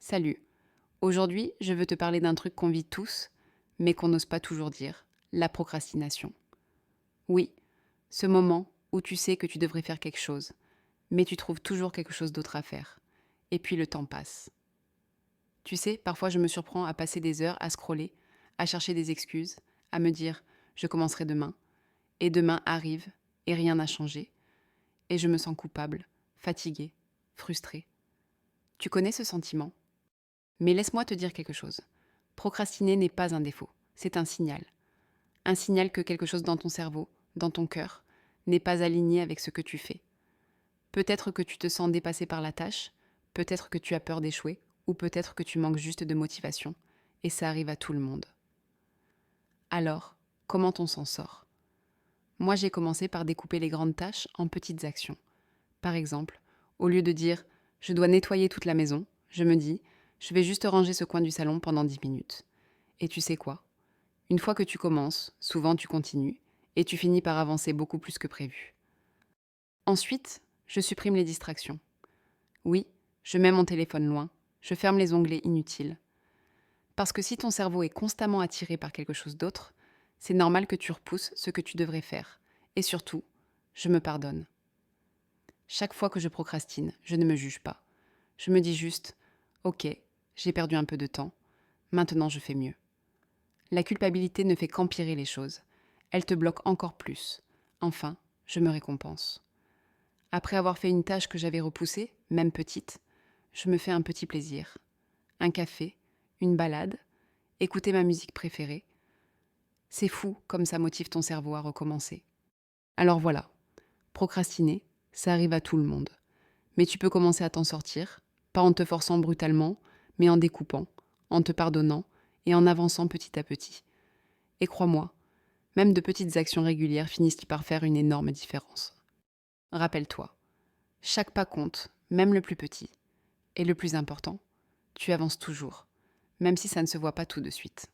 Salut, aujourd'hui je veux te parler d'un truc qu'on vit tous, mais qu'on n'ose pas toujours dire, la procrastination. Oui, ce moment où tu sais que tu devrais faire quelque chose, mais tu trouves toujours quelque chose d'autre à faire. Et puis le temps passe. Tu sais, parfois je me surprends à passer des heures à scroller, à chercher des excuses, à me dire je commencerai demain, et demain arrive, et rien n'a changé, et je me sens coupable, fatiguée, frustrée. Tu connais ce sentiment? Mais laisse-moi te dire quelque chose. Procrastiner n'est pas un défaut, c'est un signal. Un signal que quelque chose dans ton cerveau, dans ton cœur, n'est pas aligné avec ce que tu fais. Peut-être que tu te sens dépassé par la tâche, peut-être que tu as peur d'échouer, ou peut-être que tu manques juste de motivation. Et ça arrive à tout le monde. Alors, comment on s'en sort? Moi, j'ai commencé par découper les grandes tâches en petites actions. Par exemple, au lieu de dire je dois nettoyer toute la maison, je me dis je vais juste ranger ce coin du salon pendant 10 minutes. Et tu sais quoi? Une fois que tu commences, souvent tu continues, et tu finis par avancer beaucoup plus que prévu. Ensuite, je supprime les distractions. Oui, je mets mon téléphone loin, je ferme les onglets inutiles. Parce que si ton cerveau est constamment attiré par quelque chose d'autre, c'est normal que tu repousses ce que tu devrais faire. Et surtout, je me pardonne. Chaque fois que je procrastine, je ne me juge pas. Je me dis juste, ok, j'ai perdu un peu de temps, maintenant je fais mieux. La culpabilité ne fait qu'empirer les choses. Elle te bloque encore plus. Enfin, je me récompense. Après avoir fait une tâche que j'avais repoussée, même petite, je me fais un petit plaisir. Un café, une balade, écouter ma musique préférée. C'est fou comme ça motive ton cerveau à recommencer. Alors voilà, procrastiner, ça arrive à tout le monde. Mais tu peux commencer à t'en sortir, pas en te forçant brutalement, mais en découpant, en te pardonnant et en avançant petit à petit. Et crois-moi, même de petites actions régulières finissent par faire une énorme différence. Rappelle-toi, chaque pas compte, même le plus petit. Et le plus important, tu avances toujours, même si ça ne se voit pas tout de suite.